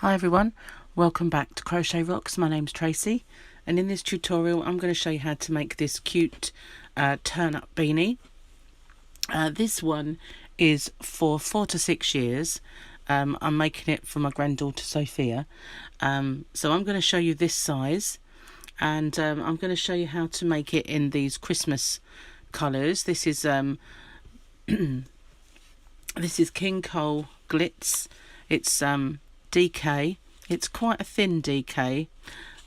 Hi everyone, welcome back to Crochet Rocks. My name's Tracy, and in this tutorial I'm going to show you how to make this cute turn-up beanie. This one is for 4 to 6 years. I'm making it for my granddaughter Sophia, so I'm going to show you this size, and I'm going to show you how to make it in these Christmas colours. This is this is King Cole Glitz. It's DK. It's quite a thin DK.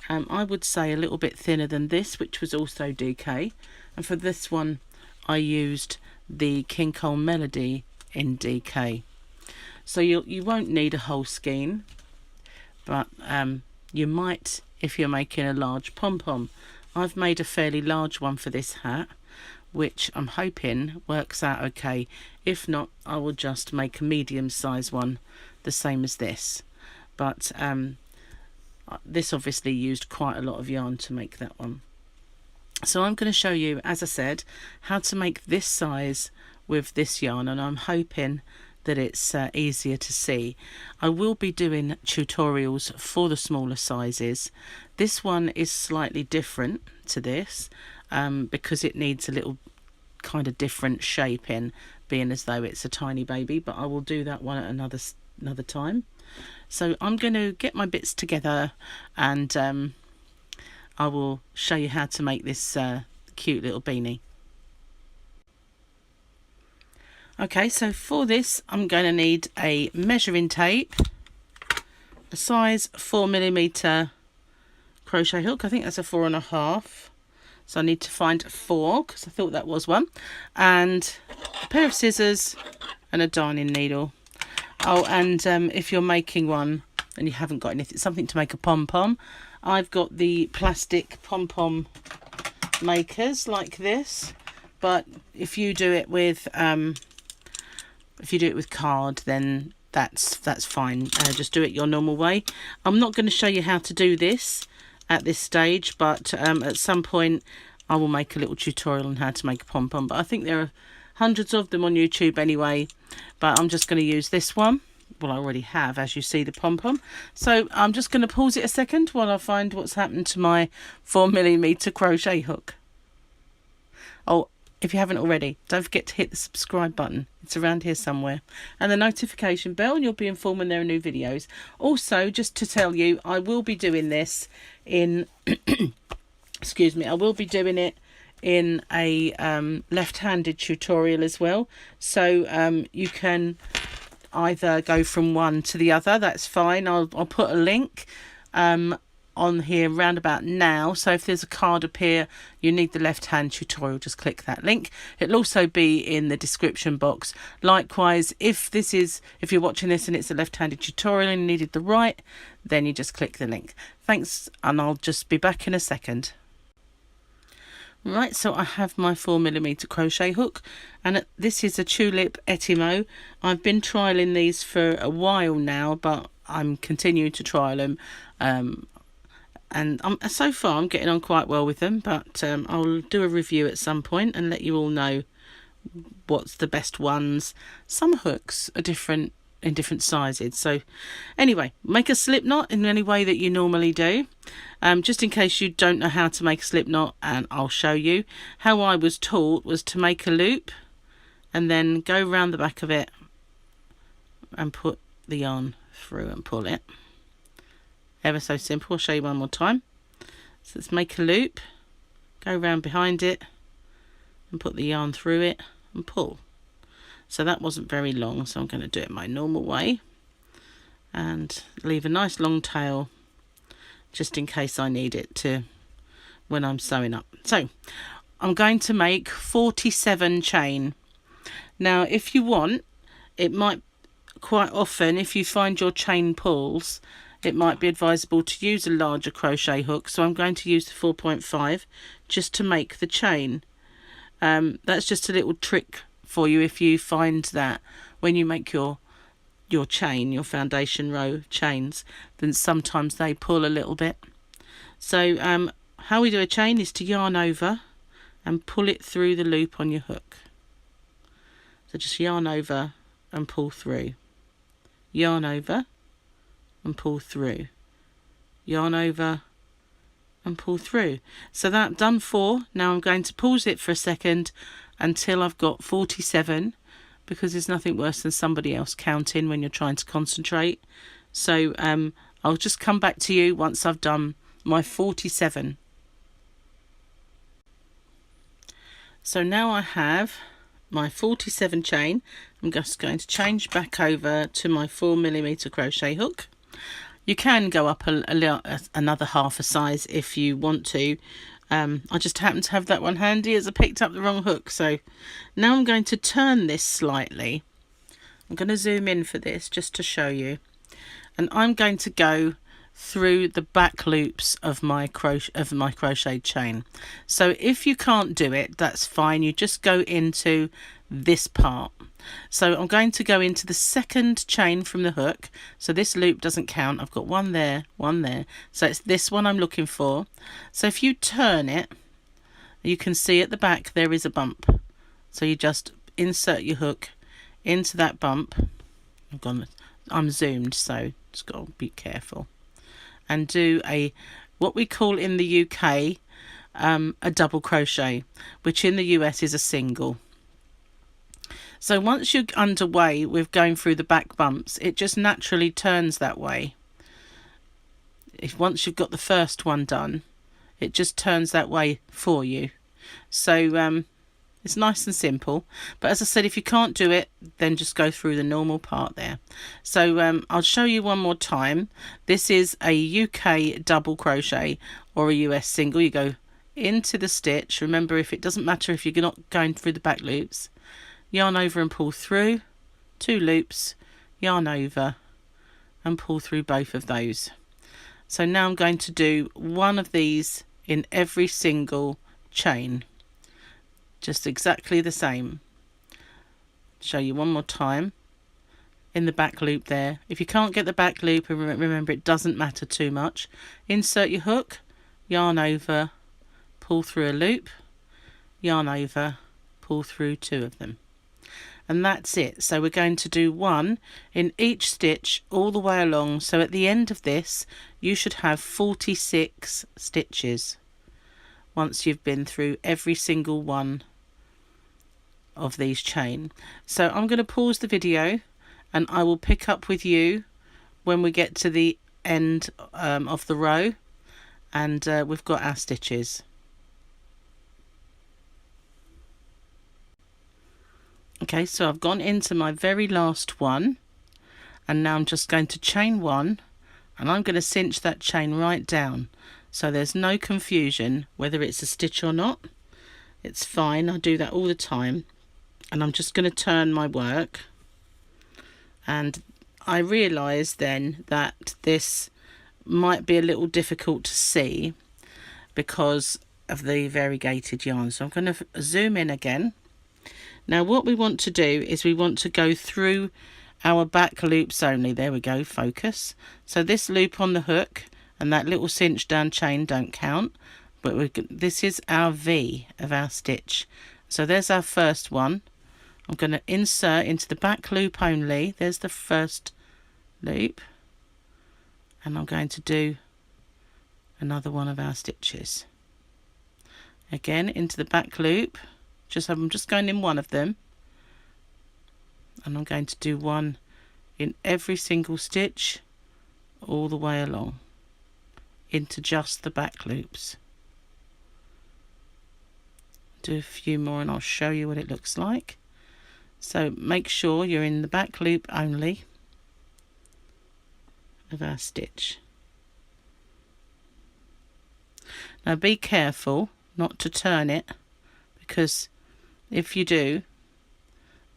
I would say a little bit thinner than this, which was also DK. And for this one, I used the King Cole Melody in DK. So you won't need a whole skein, but you might if you're making a large pom-pom. I've made a fairly large one for this hat, which I'm hoping works out okay. If not, I will just make a medium size one, the same as this. But this obviously used quite a lot of yarn to make that one. So I'm going to show you, as I said, how to make this size with this yarn, and I'm hoping that it's easier to see. I will be doing tutorials for the smaller sizes. This one is slightly different to this because it needs a little kind of different shaping, being as though it's a tiny baby, but I will do that one at another time. So I'm going to get my bits together, and I will show you how to make this cute little beanie. Okay, so for this I'm going to need a measuring tape, a size 4mm crochet hook. I think that's a 4.5, so I need to find 4 because I thought that was one, and a pair of scissors and a darning needle. Oh, and if you're making one and you haven't got anything, something to make a pom-pom, I've got the plastic pom-pom makers like this. But if you do it with card, then that's fine. Just do it your normal way. I'm not going to show you how to do this at this stage, but at some point I will make a little tutorial on how to make a pom-pom. But I think there are hundreds of them on YouTube anyway, but I'm just going to use this one. Well, I already have, as you see, the pom-pom. So I'm just going to pause it a second while I find what's happened to my 4mm crochet hook. Oh, if you haven't already, don't forget to hit the subscribe button. It's around here somewhere, and the notification bell, and you'll be informed when there are new videos. Also, just to tell you, I will be doing this in excuse me, I will be doing it in a left-handed tutorial as well, so you can either go from one to the other. That's fine. I'll put a link on here round about now, so if there's a card up here you need the left hand tutorial, just click that link. It'll also be in the description box. Likewise, if you're watching this and it's a left-handed tutorial and you needed the right, then you just click the link. Thanks, and I'll just be back in a second. Right, so I have my 4mm crochet hook, and this is a tulip Etimo. I've been trialing these for a while now, but I'm continuing to trial them, and so far I'm getting on quite well with them, but I'll do a review at some point and let you all know what's the best ones. Some hooks are different in different sizes. So anyway, make a slip knot in any way that you normally do, just in case you don't know how to make a slip knot, and I'll show you. How I was taught was to make a loop and then go around the back of it and put the yarn through and pull it. Ever so simple. I'll show you one more time. So let's make a loop, go around behind it and put the yarn through it and pull. So that wasn't very long, so I'm going to do it my normal way and leave a nice long tail just in case I need it to when I'm sewing up. So I'm going to make 47 chain. Now if you want, it might quite often, if you find your chain pulls, it might be advisable to use a larger crochet hook, so I'm going to use the 4.5 just to make the chain. That's just a little trick for you if you find that when you make your chain, your foundation row chains, then sometimes they pull a little bit. So how we do a chain is to yarn over and pull it through the loop on your hook. So just yarn over and pull through, yarn over and pull through, yarn over and pull through. So that I've done 4. Now I'm going to pause it for a second until I've got 47, because there's nothing worse than somebody else counting when you're trying to concentrate. So I'll just come back to you once I've done my 47. So now I have my 47 chain. I'm just going to change back over to my 4mm crochet hook. You can go up another half a size if you want to. I just happen to have that one handy as I picked up the wrong hook. So now I'm going to turn this slightly. I'm going to zoom in for this just to show you. And I'm going to go through the back loops of my crochet chain. So if you can't do it, that's fine. You just go into this part. So I'm going to go into the second chain from the hook. So this loop doesn't count. I've got one there, one there. So it's this one I'm looking for. So if you turn it, you can see at the back there is a bump. So you just insert your hook into that bump. I'm zoomed, so just got to be careful. And do what we call in the UK a double crochet, which in the US is a single. So once you're underway with going through the back bumps, it just naturally turns that way. Once you've got the first one done, it just turns that way for you. So it's nice and simple. But as I said, if you can't do it, then just go through the normal part there. So I'll show you one more time. This is a UK double crochet or a US single. You go into the stitch. Remember, if it doesn't matter if you're not going through the back loops, yarn over and pull through, 2 loops, yarn over and pull through both of those. So now I'm going to do one of these in every single chain, just exactly the same. Show you one more time in the back loop there. If you can't get the back loop, remember it doesn't matter too much. Insert your hook, yarn over, pull through a loop, yarn over, pull through 2 of them. And that's it. So we're going to do 1 in each stitch all the way along. So at the end of this, you should have 46 stitches once you've been through every single one of these chain. So I'm going to pause the video and I will pick up with you when we get to the end of the row and we've got our stitches. Okay, so I've gone into my very last one and now I'm just going to chain 1 and I'm going to cinch that chain right down so there's no confusion whether it's a stitch or not. It's fine, I do that all the time. And I'm just going to turn my work, and I realise then that this might be a little difficult to see because of the variegated yarn. So I'm going to zoom in again. Now what we want to do is we want to go through our back loops only. There we go, focus. So this loop on the hook and that little cinch down chain don't count, but this is our V of our stitch. So there's our first one. I'm going to insert into the back loop only. There's the first loop, and I'm going to do another one of our stitches. Again into the back loop. I'm just going in one of them, and I'm going to do 1 in every single stitch all the way along into just the back loops. Do a few more and I'll show you what it looks like. So make sure you're in the back loop only of our stitch. Now be careful not to turn it, because if you do,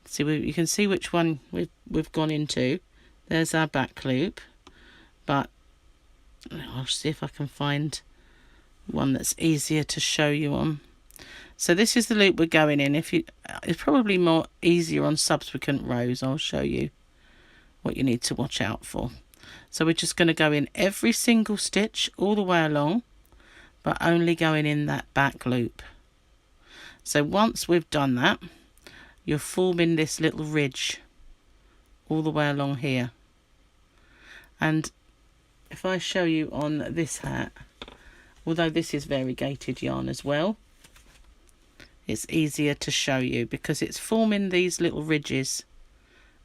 see, you can see which one we've gone into. There's our back loop, but I'll see if I can find one that's easier to show you on. So this is the loop we're going in. It's probably more easier on subsequent rows. I'll show you what you need to watch out for. So we're just going to go in every single stitch all the way along, but only going in that back loop. So once we've done that, you're forming this little ridge all the way along here. And if I show you on this hat, although this is variegated yarn as well, it's easier to show you because it's forming these little ridges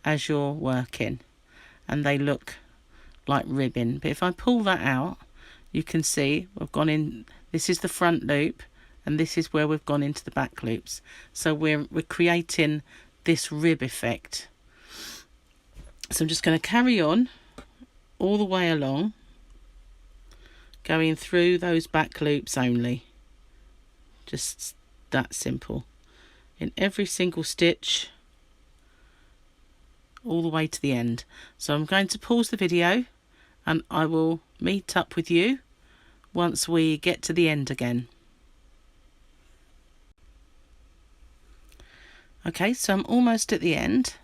as you're working, and they look like ribbon. But if I pull that out, you can see we've gone in, this is the front loop, and this is where we've gone into the back loops. So we're creating this rib effect. So I'm just going to carry on all the way along, going through those back loops only. Just that simple. In every single stitch, all the way to the end. So I'm going to pause the video and I will meet up with you once we get to the end again. Okay, so I'm almost at the end,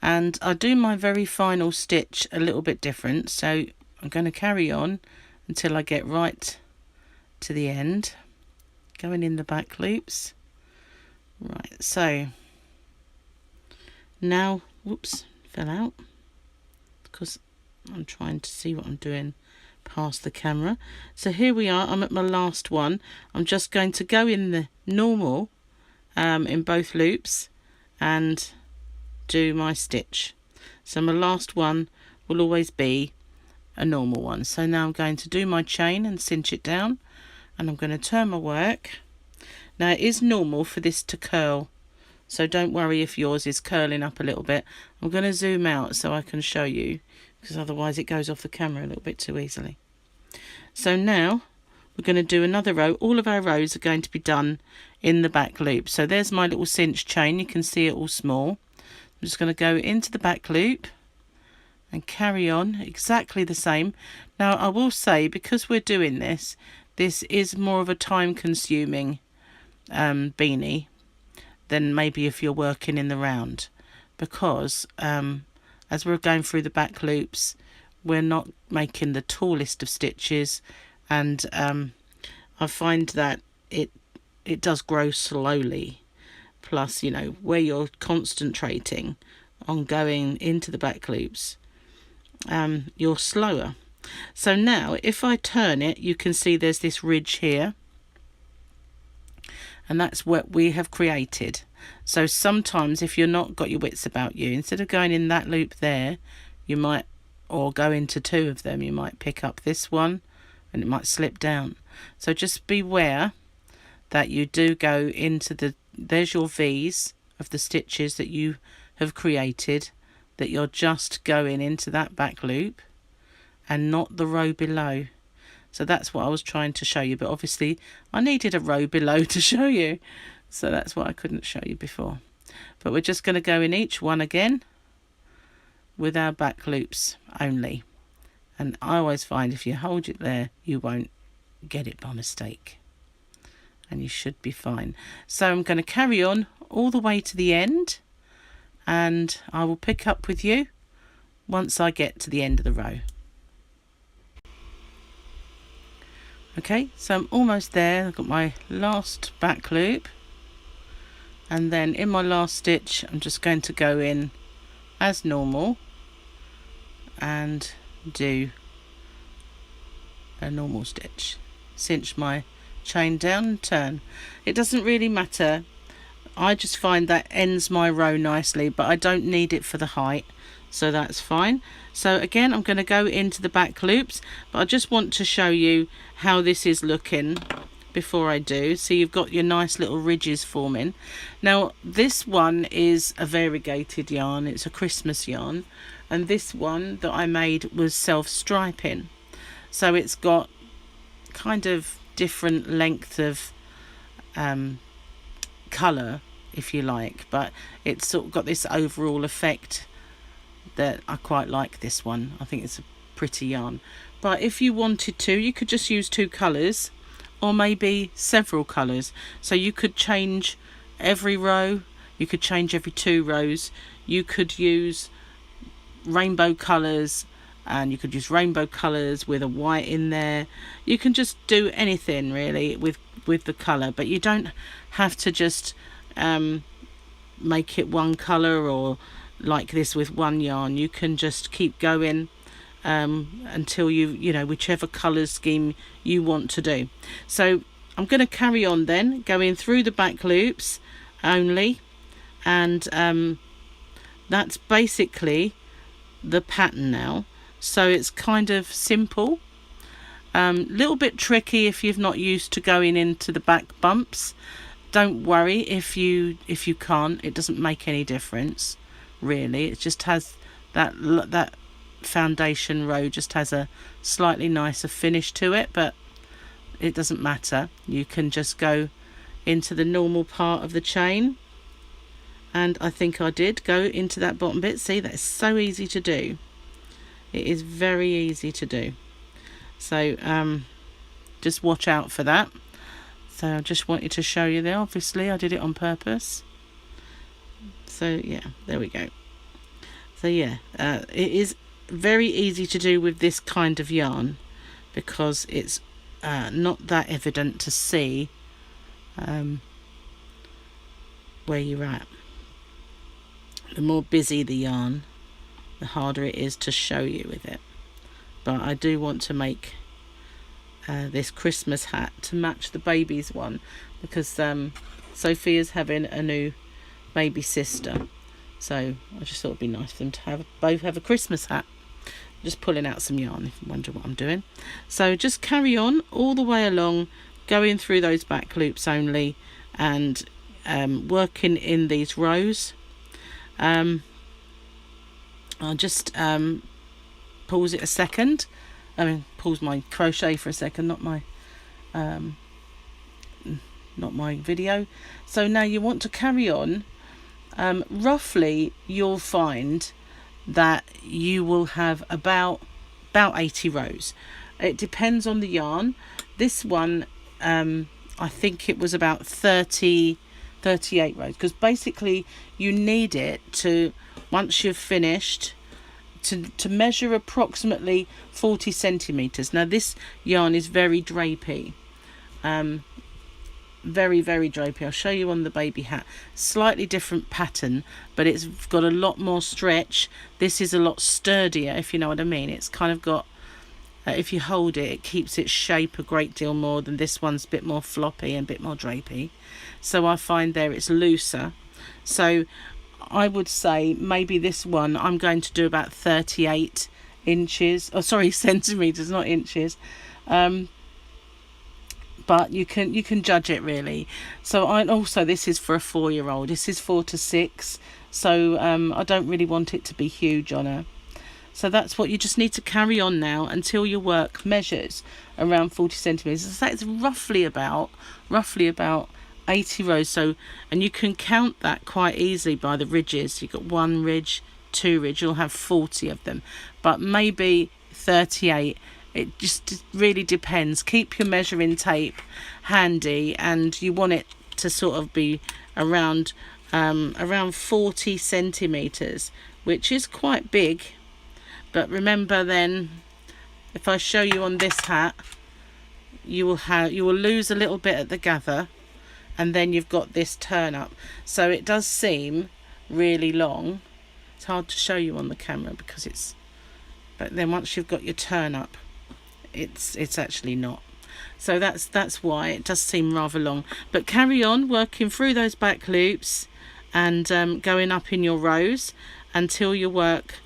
and I do my very final stitch a little bit different, so I'm going to carry on until I get right to the end, going in the back loops. Right, so now, whoops, fell out because I'm trying to see what I'm doing past the camera. So here we are, I'm at my last one. I'm just going to go in the normal in both loops and do my stitch. So my last one will always be a normal one. So now I'm going to do my chain and cinch it down, and I'm going to turn my work. Now it is normal for this to curl, so don't worry if yours is curling up a little bit. I'm going to zoom out so I can show you, because otherwise it goes off the camera a little bit too easily. So now we're going to do another row. All of our rows are going to be done in the back loop. So there's my little cinch chain, you can see it all small. I'm just going to go into the back loop and carry on exactly the same. Now I will say, because we're doing this, this is more of a time consuming beanie than maybe if you're working in the round, because as we're going through the back loops, we're not making the tallest of stitches, and I find that it does grow slowly. Plus, you know, where you're concentrating on going into the back loops, you're slower. So now if I turn it, you can see there's this ridge here, and that's what we have created. So sometimes if you're not got your wits about you, instead of going in that loop there, you might, or go into two of them, you might pick up this one and it might slip down. So just beware that you do go into the, there's your V's of the stitches that you have created, that you're just going into that back loop and not the row below. So that's what I was trying to show you, but obviously I needed a row below to show you, so that's what I couldn't show you before. But we're just going to go in each one again with our back loops only, and I always find if you hold it there you won't get it by mistake, and you should be fine. So I'm going to carry on all the way to the end, and I will pick up with you once I get to the end of the row. Okay, so I'm almost there. I've got my last back loop, and then in my last stitch I'm just going to go in as normal and do a normal stitch, cinch my chain down and turn. It doesn't really matter, I just find that ends my row nicely, but I don't need it for the height, so that's fine. So again, I'm going to go into the back loops, but I just want to show you how this is looking before I do. So you've got your nice little ridges forming. Now this one is a variegated yarn, it's a Christmas yarn, and this one that I made was self-striping, so it's got kind of different length of colour, if you like, but it's sort of got this overall effect that I quite like. This one, I think it's a pretty yarn, but if you wanted to, you could just use two colours or maybe several colours. So you could change every row, you could change every 2 rows, you could use rainbow colours, and you could use rainbow colours with a white in there. You can just do anything really with the colour, but you don't have to just make it one colour or like this with one yarn. You can just keep going until you know, whichever colour scheme you want to do. So I'm going to carry on then, going through the back loops only, and that's basically the pattern now. So it's kind of simple, little bit tricky if you've not used to going into the back bumps. Don't worry if you can't, it doesn't make any difference really. It just has that foundation row just has a slightly nicer finish to it, but it doesn't matter. You can just go into the normal part of the chain, and I think I did go into that bottom bit. See, that is so easy to do. It is very easy to do. So just watch out for that. So I just wanted to show you there. Obviously I did it on purpose. So yeah, there we go. So yeah, it is very easy to do with this kind of yarn because it's not that evident to see where you're at. The more busy the yarn, the harder it is to show you with it. But I do want to make this Christmas hat to match the baby's one, because Sophia's having a new baby sister, so I just thought it'd be nice for them to both have a Christmas hat. Just pulling out some yarn if you wonder what I'm doing. So just carry on all the way along, going through those back loops only, and working in these rows. I'll just pause it a second. Pause my crochet for a second, not my video. So now you want to carry on. Roughly you'll find that you will have about 80 rows. It depends on the yarn. This one I think it was about 38 rows, because basically you need it to, once you've finished, to measure approximately 40 centimeters. Now this yarn is very drapey, very drapey. I'll show you on the baby hat. Slightly different pattern, but it's got a lot more stretch. This is a lot sturdier, if you know what I mean. It's kind of got, if you hold it, it keeps its shape a great deal more than this one's a bit more floppy and a bit more drapey. So I find there it's looser. So I would say maybe this one I'm going to do about 38 inches. Oh, sorry, centimeters, not inches. But you can judge it really. So also this is for a 4-year-old. This is 4 to 6. So I don't really want it to be huge on her. So that's what you just need to carry on now until your work measures around 40 centimeters. So that's roughly about 80 rows. So, and you can count that quite easily by the ridges. You've got 1 ridge, 2 ridge, you'll have 40 of them, but maybe 38. It just really depends. Keep your measuring tape handy, and you want it to sort of be around 40 centimeters, which is quite big. But remember then, if I show you on this hat, you will lose a little bit at the gather, and then you've got this turn up. So it does seem really long. It's hard to show you on the camera because it's, but then once you've got your turn up, it's actually not. So that's why it does seem rather long. But carry on working through those back loops and going up in your rows until your work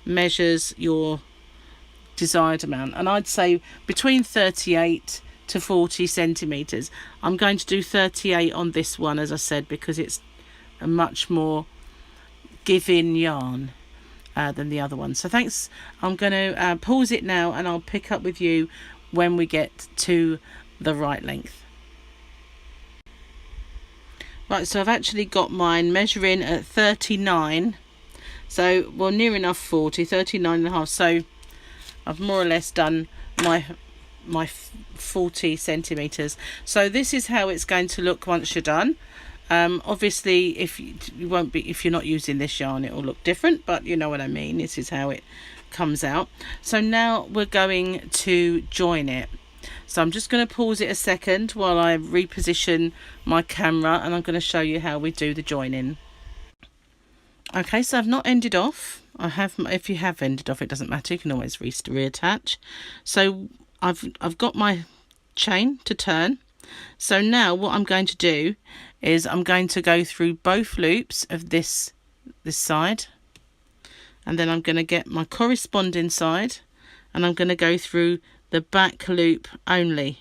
measures your desired amount. And I'd say between 38 to 40 centimeters. I'm going to do 38 on this one, as I said, because it's a much more give-in yarn than the other one. So thanks. I'm going to pause it now, and I'll pick up with you when we get to the right length. Right, so I've actually got mine measuring at 39, so well, near enough 40, 39.5. So I've more or less done my 40 centimeters. So this is how it's going to look once you're done. Obviously if you're not using this yarn, it will look different, but you know what I mean. This is how it comes out. So now we're going to join it. So I'm just going to pause it a second while I reposition my camera, and I'm going to show you how we do the joining. Okay, so I've not ended off. if you have ended off, it doesn't matter, you can always reattach. So I've got my chain to turn. So now what I'm going to do is I'm going to go through both loops of this side, and then I'm going to get my corresponding side, and I'm going to go through the back loop only.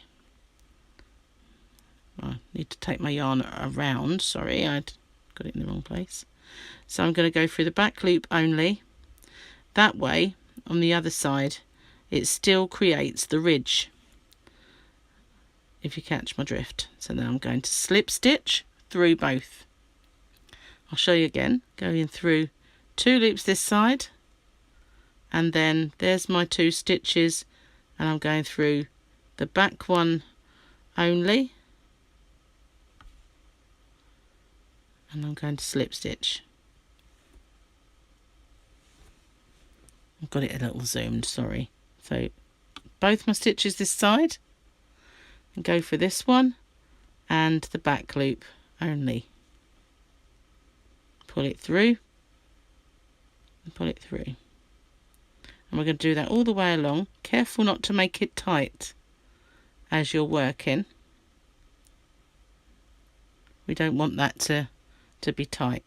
I need to take my yarn around, sorry, I'd got it in the wrong place. So I'm going to go through the back loop only. That way, on the other side, it still creates the ridge, if you catch my drift. So now I'm going to slip stitch through both. I'll show you again, going through 2 loops this side, and then there's my 2 stitches, and I'm going through the back one only, and I'm going to slip stitch. I've got it a little zoomed, sorry. So both my stitches this side, and go for this one and the back loop only. Pull it through and pull it through. And we're going to do that all the way along. Careful not to make it tight as you're working. We don't want that to be tight.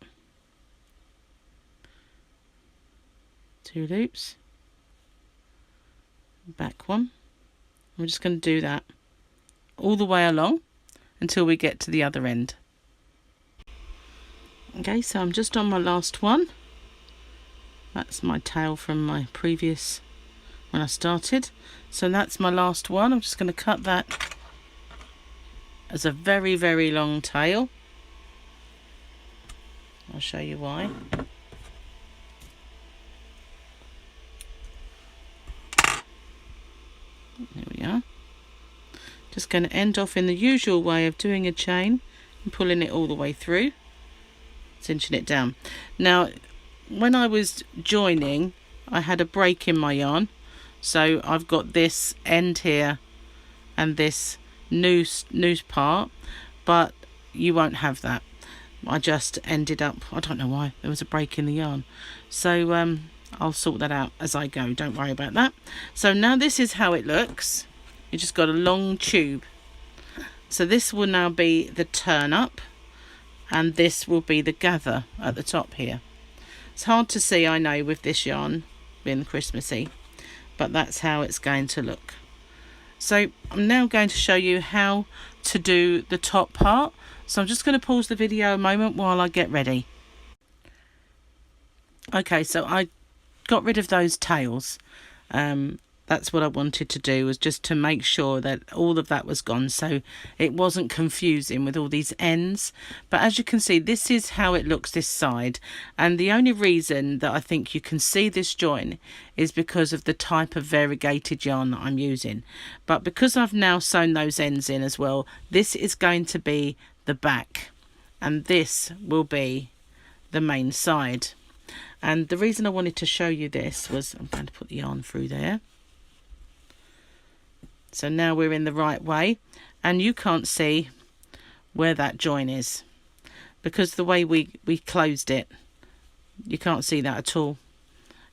2 loops, back one. We're just going to do that all the way along until we get to the other end. Okay, so I'm just on my last one. That's my tail from my previous, when I started. So that's my last one. I'm just going to cut that as a very, very long tail. I'll show you why. There we are. Just going to end off in the usual way of doing a chain and pulling it all the way through, cinching it down. Now, when I was joining, I had a break in my yarn, so I've got this end here and this noose part, but you won't have that. I just ended up, I don't know why, there was a break in the yarn, so I'll sort that out as I go, don't worry about that. So now this is how it looks. You just got a long tube. So this will now be the turn up, and this will be the gather at the top here. It's hard to see, I know, with this yarn being Christmassy, but that's how it's going to look. So I'm now going to show you how to do the top part. So I'm just going to pause the video a moment while I get ready. Okay, so I got rid of those tails. That's what I wanted to do, was just to make sure that all of that was gone, so it wasn't confusing with all these ends. But as you can see, this is how it looks this side, and the only reason that I think you can see this join is because of the type of variegated yarn that I'm using. But because I've now sewn those ends in as well, this is going to be the back, and this will be the main side. And the reason I wanted to show you this was, I'm going to put the yarn through there. So now we're in the right way, and you can't see where that join is because the way we closed it, you can't see that at all.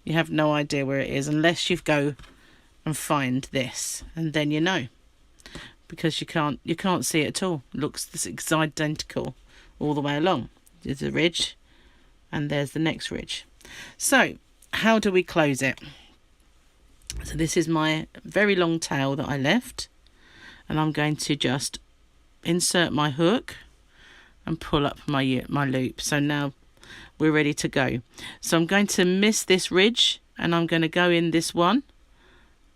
You have no idea where it is unless you go and find this, and then you know, because you can't see it at all. It looks this identical all the way along. There's a ridge and there's the next ridge. So how do we close it? So this is my very long tail that I left, and I'm going to just insert my hook and pull up my loop. So now we're ready to go. So I'm going to miss this ridge, and I'm going to go in this one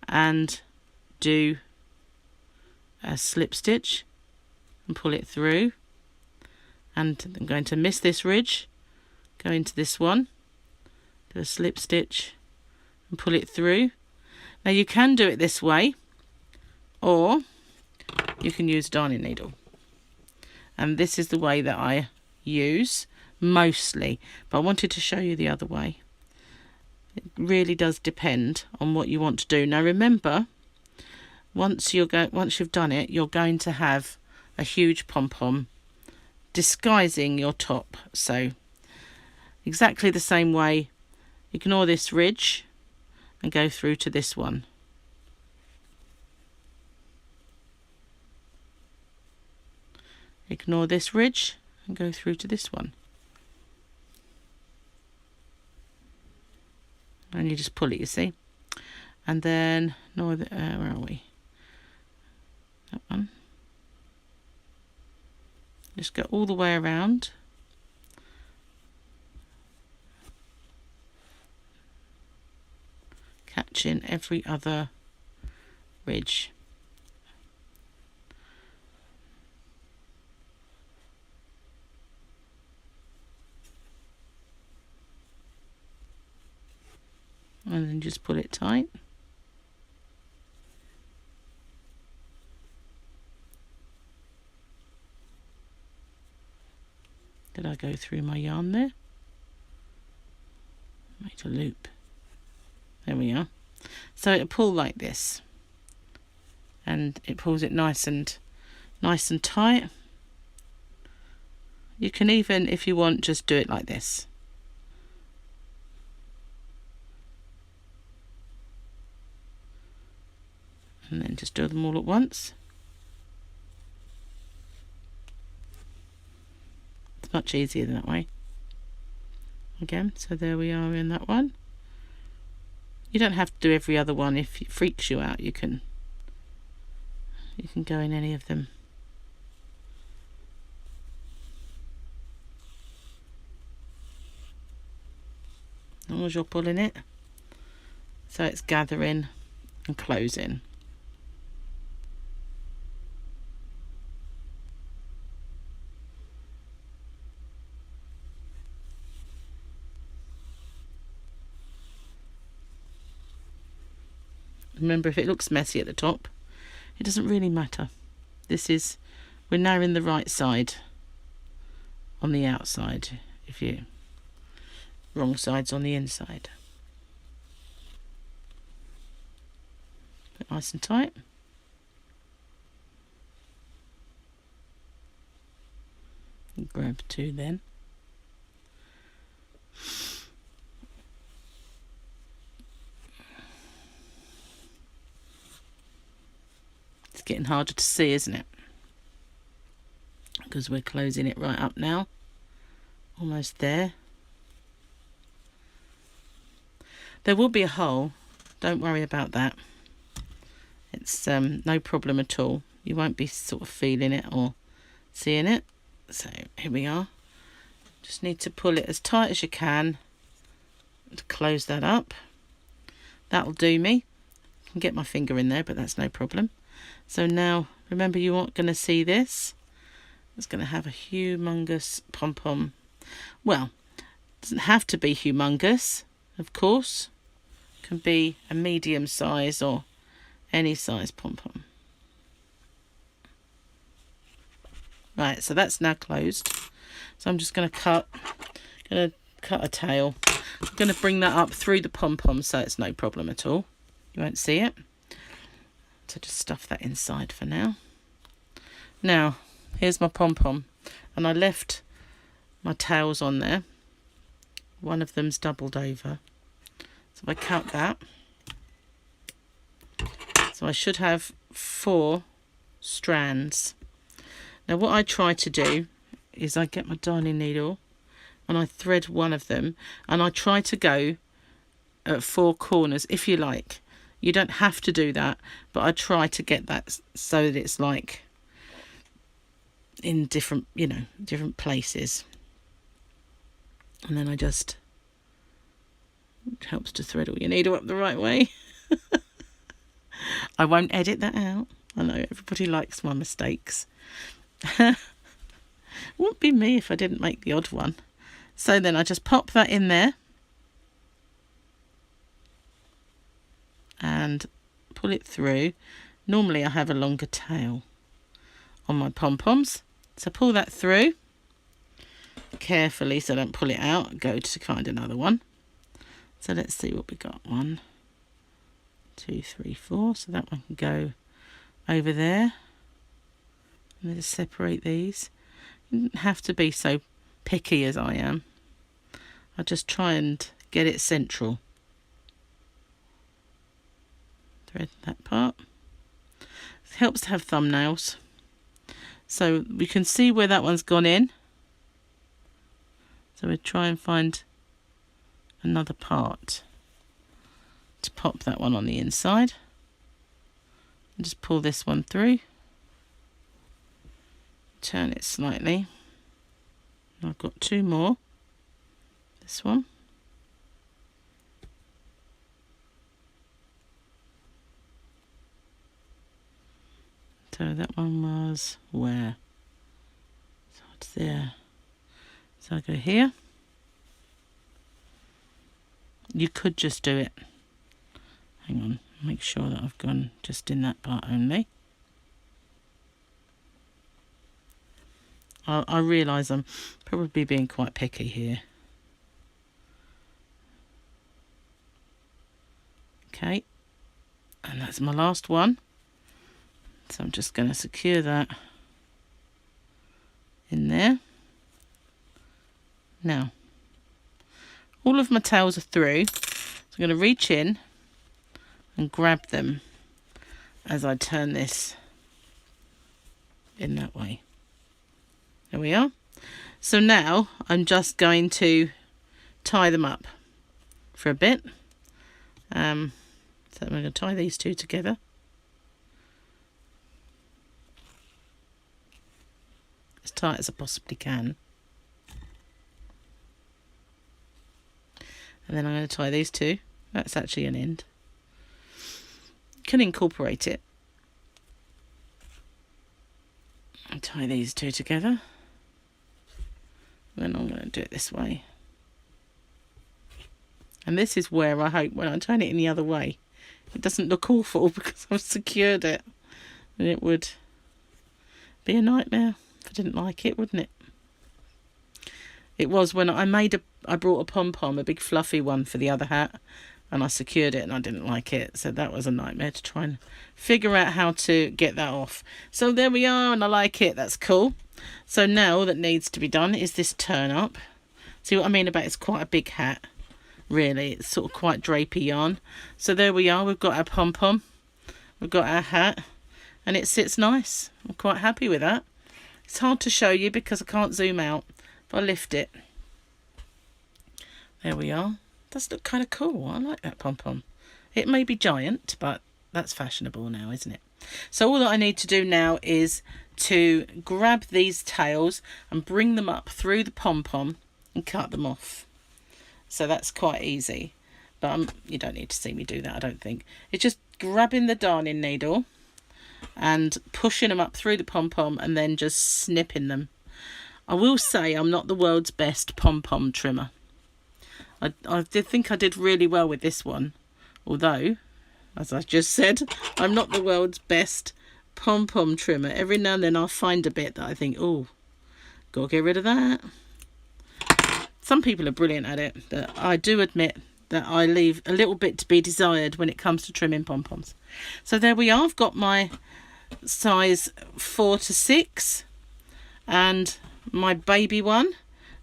and do a slip stitch and pull it through, and I'm going to miss this ridge, go into this one, do a slip stitch and pull it through. Now you can do it this way, or you can use a darning needle, and this is the way that I use mostly, but I wanted to show you the other way. It really does depend on what you want to do. Now remember, once you've done it, you're going to have a huge pom-pom disguising your top. So exactly the same way Ignore this ridge and go through to this one. Ignore this ridge and go through to this one. And you just pull it, you see. And then, where are we? That one. Just go all the way around. Catching every other ridge. And then just pull it tight. Did I go through my yarn there? Made a loop. There we are. So it'll pull like this. And it pulls it nice and tight. You can even, if you want, just do it like this. And then just do them all at once. It's much easier that way. Again, so there we are in that one. You don't have to do every other one. If it freaks you out, you can go in any of them. As long as you're pulling it, so it's gathering and closing. Remember, if it looks messy at the top, it doesn't really matter. We're now in the right side on the outside. Wrong side's on the inside. Put nice and tight. And grab two then. It's getting harder to see, isn't it? Because we're closing it right up now. Almost there. There will be a hole. Don't worry about that. It's no problem at all. You won't be sort of feeling it or seeing it. So here we are. Just need to pull it as tight as you can to close that up. That'll do me. I can get my finger in there, but that's no problem. So now, remember, you aren't going to see this. It's going to have a humongous pom-pom. Well, it doesn't have to be humongous, of course. It can be a medium size or any size pom-pom. Right, so that's now closed. So I'm just going to cut a tail. I'm going to bring that up through the pom-pom so it's no problem at all. You won't see it. So just stuff that inside for now. Now, here's my pom-pom. And I left my tails on there. One of them's doubled over. So if I cut that. So I should have 4 strands. Now what I try to do is I get my darning needle and I thread one of them. And I try to go at 4 corners, if you like. You don't have to do that, but I try to get that so that it's like in different, different places. And then it helps to thread all your needle up the right way. I won't edit that out. I know everybody likes my mistakes. Wouldn't be me if I didn't make the odd one. So then I just pop that in there. And pull it through. Normally I have a longer tail on my pom-poms, so pull that through carefully so I don't pull it out. Go to find another one. So let's see what we got. 1, 2, 3, 4. So that one can go over there. And just separate these. You don't have to be so picky as I am. I just try and get it central. Thread that part. It helps to have thumbnails, so we can see where that one's gone in. So we'll try and find another part to pop that one on the inside. And just pull this one through. Turn it slightly. I've got two more. This one. So that one was where? So it's there. So I go here. You could just do it. Hang on, make sure that I've gone just in that part only. I realise I'm probably being quite picky here. Okay, and that's my last one. So I'm just going to secure that in there. Now, all of my tails are through, so I'm going to reach in and grab them as I turn this in that way. There we are. So now I'm just going to tie them up for a bit. So I'm going to tie these two together. As tight as I possibly can. And then I'm going to tie these two. That's actually an end. Can incorporate it. And tie these two together. Then I'm going to do it this way. And this is where I hope when I turn it in the other way, it doesn't look awful because I've secured it. And it would be a nightmare if I didn't like it, wouldn't it? It was when I brought a pom-pom, a big fluffy one for the other hat, and I secured it and I didn't like it. So that was a nightmare to try and figure out how to get that off. So there we are, and I like it. That's cool. So now all that needs to be done is this turn up. See what I mean about it's quite a big hat, really. It's sort of quite drapey yarn. So there we are. We've got our pom-pom. We've got our hat, and it sits nice. I'm quite happy with that. It's hard to show you because I can't zoom out. If I lift it, there we are. Does look kind of cool. I like that pom-pom. It may be giant, but that's fashionable now, isn't it? So all that I need to do now is to grab these tails and bring them up through the pom-pom and cut them off. So that's quite easy, but you don't need to see me do that, I don't think. It's just grabbing the darning needle and pushing them up through the pom-pom and then just snipping them. I will say I'm not the world's best pom-pom trimmer. I did think I did really well with this one, although, as I just said, I'm not the world's best pom-pom trimmer. Every now and then I'll find a bit that I think, oh, gotta get rid of that. Some people are brilliant at it, but I do admit that I leave a little bit to be desired when it comes to trimming pom-poms. So there we are. I've got my size 4 to 6 and my baby one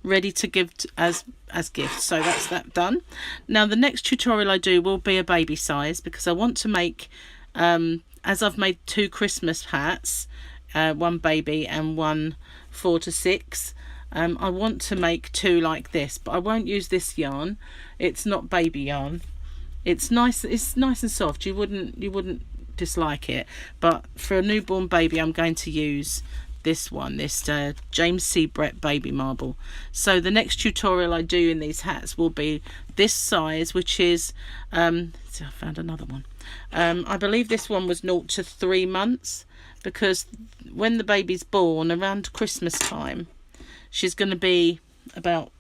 ready to give as gifts. So that's that done. Now the next tutorial I do will be a baby size because I want to make, as I've made 2 Christmas hats, one baby and one 4 to 6. I want to make 2 like this, but I won't use this yarn. It's not baby yarn. It's nice and soft. You wouldn't dislike it. But for a newborn baby, I'm going to use this one, this James C. Brett baby marble. So the next tutorial I do in these hats will be this size, which is see, I found another one. I believe this one was 0 to 3 months, because when the baby's born around Christmas time, she's going to be about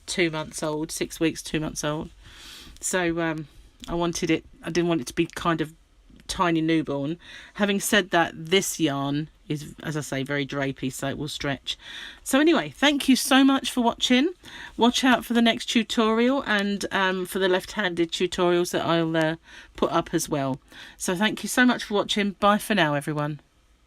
2 months old, 6 weeks, 2 months old. So I didn't want it to be kind of tiny newborn. Having said that, this yarn is, as I say, very drapey, so it will stretch. So anyway, thank you so much for watching. Watch out for the next tutorial and for the left-handed tutorials that I'll put up as well. So thank you so much for watching. Bye for now, everyone.